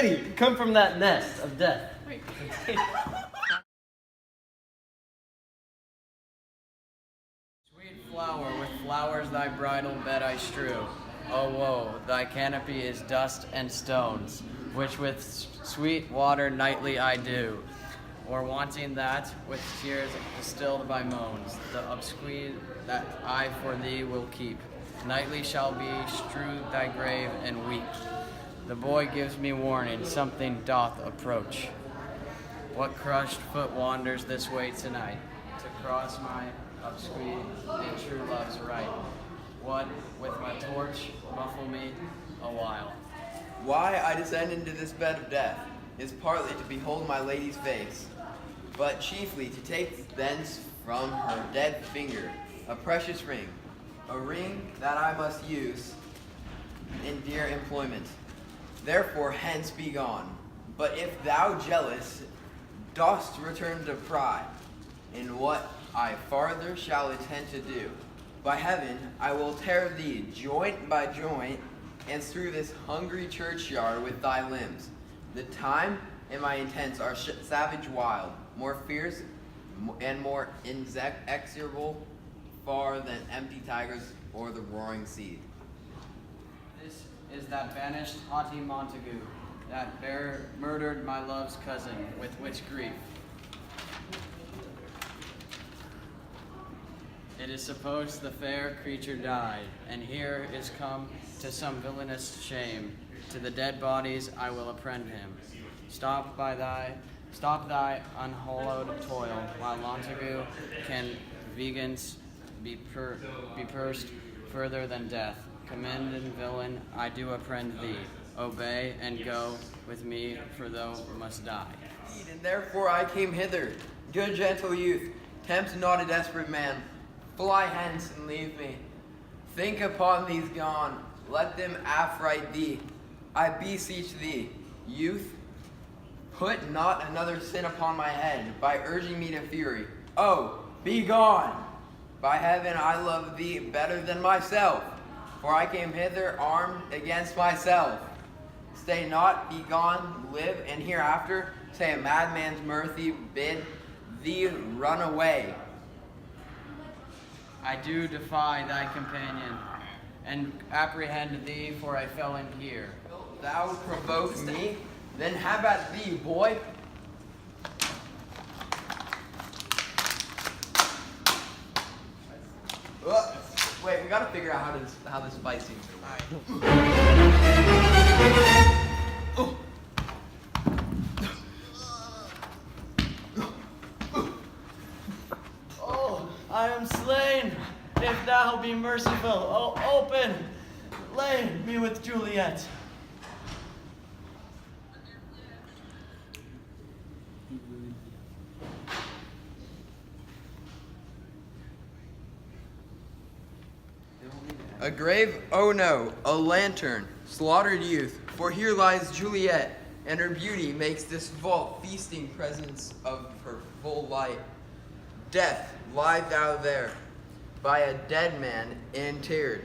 lady, come from that nest of death. Sweet flower, with flowers thy bridal bed I strew. O woe, thy canopy is dust and stones, which with sweet water nightly I dew. Or wanting that, with tears distilled by moans, the obsquede that I for thee will keep. Nightly shall be strew thy grave and weep. The boy gives me warning, something doth approach. What crushed foot wanders this way tonight, to cross my obsquede in true love's right? What, with my torch, muffle me a while? Why I descend into this bed of death is partly to behold my lady's face, but chiefly to take thence from her dead finger a precious ring, a ring that I must use in dear employment. Therefore hence be gone. But if thou jealous dost return to pry in what I farther shall intend to do, by heaven I will tear thee joint by joint, and through this hungry churchyard with thy limbs. The time and my intents are savage wild, more fierce and more inexorable far than empty tigers or the roaring sea. This is that banished haughty Montague, that murdered my love's cousin, with which grief it is supposed the fair creature died, and here is come to some villainous shame. To the dead bodies I will apprehend him. Stop thy unhallowed toil, while Montague can vegans be pursed further than death. Commend and villain, I do apprehend thee. Obey and go with me, for thou must die. And therefore I came hither. Good gentle youth, tempt not a desperate man. Fly hence and leave me. Think upon these gone, let them affright thee. I beseech thee, youth, put not another sin upon my head by urging me to fury. Oh, be gone! By heaven I love thee better than myself, for I came hither armed against myself. Stay not, be gone, live, and hereafter say a madman's mercy bid thee run away. I do defy thy companion, and apprehend thee, for I fell in here. Wilt thou provoke me? Then have at thee, boy. Wait, we gotta figure out how this fight seems to work. Oh, I am slain. If thou be merciful, oh, open. Lay me with Juliet. A grave, oh no, a lantern, slaughtered youth, for here lies Juliet, and her beauty makes this vault feasting presence of her full light. Death, lie thou there, by a dead man interred.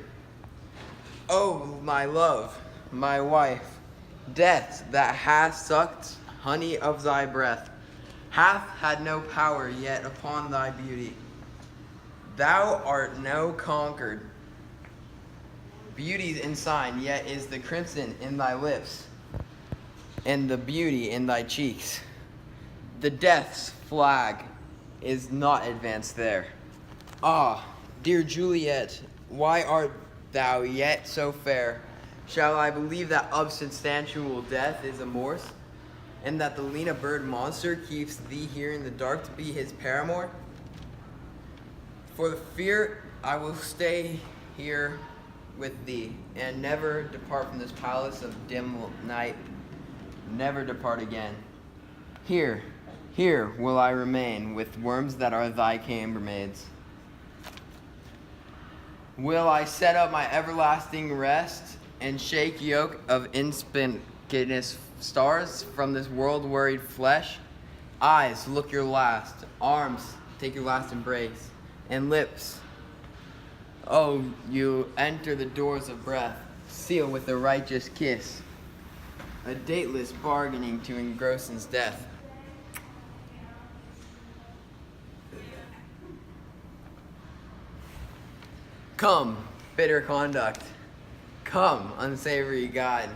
Oh, my love, my wife, death that hath sucked honey of thy breath, hath had no power yet upon thy beauty. Thou art no conquered. Beauty's ensign, yet is the crimson in thy lips, and the beauty in thy cheeks. The death's flag is not advanced there. Ah, dear Juliet, why art thou yet so fair? Shall I believe that unsubstantial death is a Morse, and that the Lena bird monster keeps thee here in the dark to be his paramour? For the fear I will stay here with thee, and never depart from this palace of dim night, never depart again. Here will I remain with worms that are thy chambermaids. Will I set up my everlasting rest, and shake yoke of inspinous stars from this world-worried flesh? Eyes, look your last. Arms, take your last embrace. And lips, oh, you enter the doors of breath, seal with a righteous kiss. a dateless bargaining to engross's death. Come, bitter conduct. Come, unsavory guide.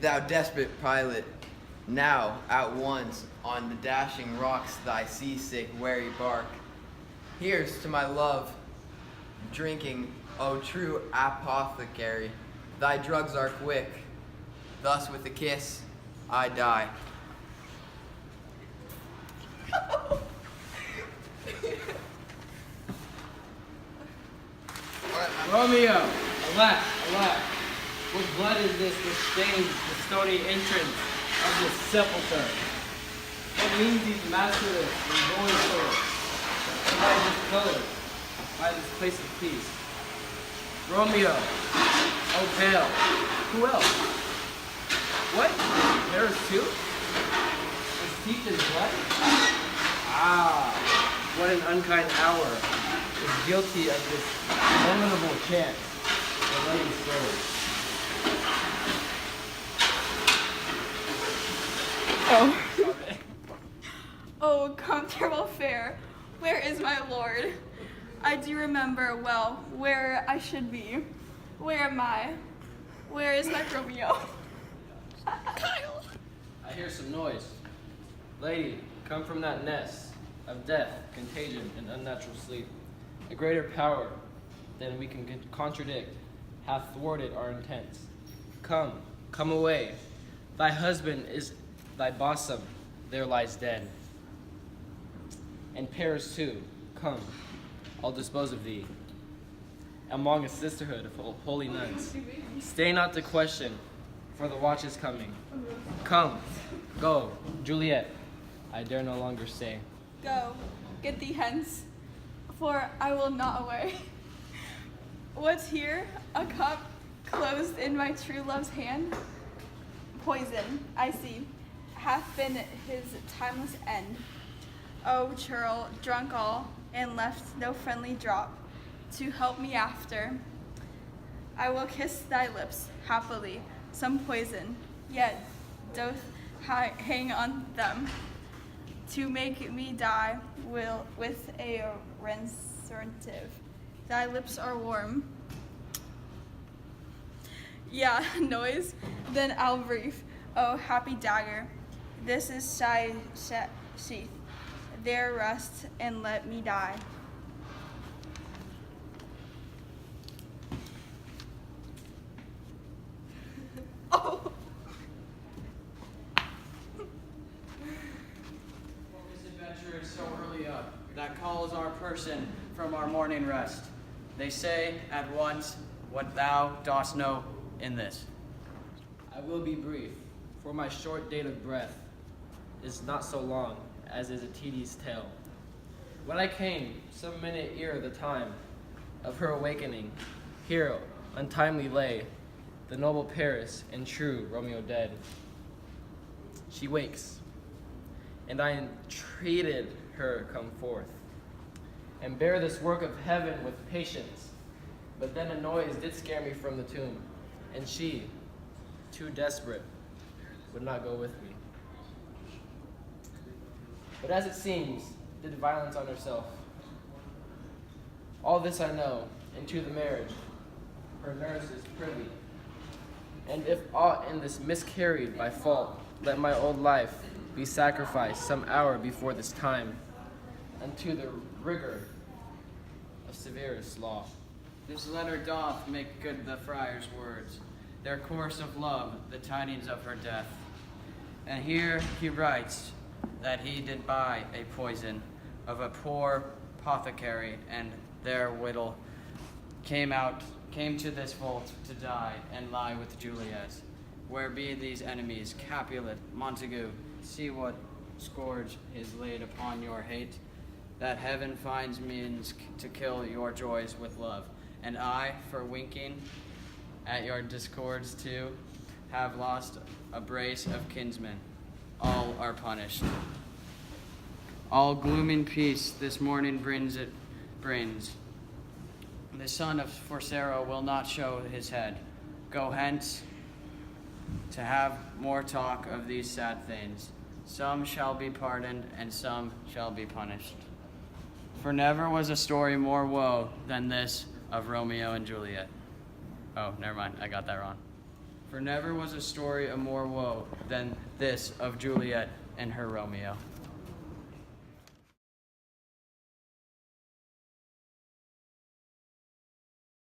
Thou desperate pilot, now at once on the dashing rocks thy seasick weary bark. Here's to my love, drinking, O true apothecary. Thy drugs are quick. Thus with a kiss, I die. Romeo, alas, alas, what blood is this which stains the stony entrance of this sepulchre? What means these masterless and void swords? And by this color, by this place of peace? Romeo, oh pale, who else? What? Paris too? Steeped in blood? Ah, what an unkind hour is guilty of this abominable chance. The lady serves. Oh. Oh, comfortable fair, where is my lord? I do remember well where I should be. Where am I? Where is my Romeo? Kyle! I hear some noise. Lady, come from that nest of death, contagion, and unnatural sleep. A greater power than we can contradict hath thwarted our intents. Come, come away. Thy husband is thy bosom, there lies dead. And Paris too, come, I'll dispose of thee. Among a sisterhood of holy nuns. Stay not to question, for the watch is coming. Come, go, Juliet, I dare no longer stay. Go, get thee hence, for I will not away. What's here? A cup closed in my true love's hand? Poison, I see, hath been his timeless end. O churl, drunk all, and left no friendly drop to help me after. I will kiss thy lips, happily, some poison, yet doth hang on them, to make me die will with a restorative. Thy lips are warm. Yeah, noise, then I'll brief. Oh, happy dagger, this is thy sheath. There rest and let me die. Oh! What misadventure is so early up that calls our person from our morning rest? They say at once what thou dost know in this. I will be brief, for my short date of breath is not so long as is a tedious tale. When I came, some minute ere the time of her awakening, here untimely lay the noble Paris and true Romeo dead. She wakes, and I entreated her come forth, and bear this work of heaven with patience. But then a noise did scare me from the tomb, and she, too desperate, would not go with me. But as it seems, did violence on herself. All this I know, and to the marriage, her nurse is privy. And if aught in this miscarried by fault, let my old life be sacrificed some hour before this time, unto the rigor of severest law. This letter doth make good the friar's words, their course of love, the tidings of her death. And here he writes that he did buy a poison of a poor apothecary, and therewithal came to this vault to die and lie with Juliet. Where be these enemies, Capulet, Montague? See what scourge is laid upon your hate, that heaven finds means to kill your joys with love. And I, for winking at your discords too, have lost a brace of kinsmen. All are punished. All glooming peace this morning brings. The son of Forsero will not show his head. Go hence, to have more talk of these sad things. Some shall be pardoned, and some shall be punished. For never was a story more woe than this of Romeo and Juliet. Oh, never mind, I got that wrong. For never was a story of more woe than this of Juliet and her Romeo.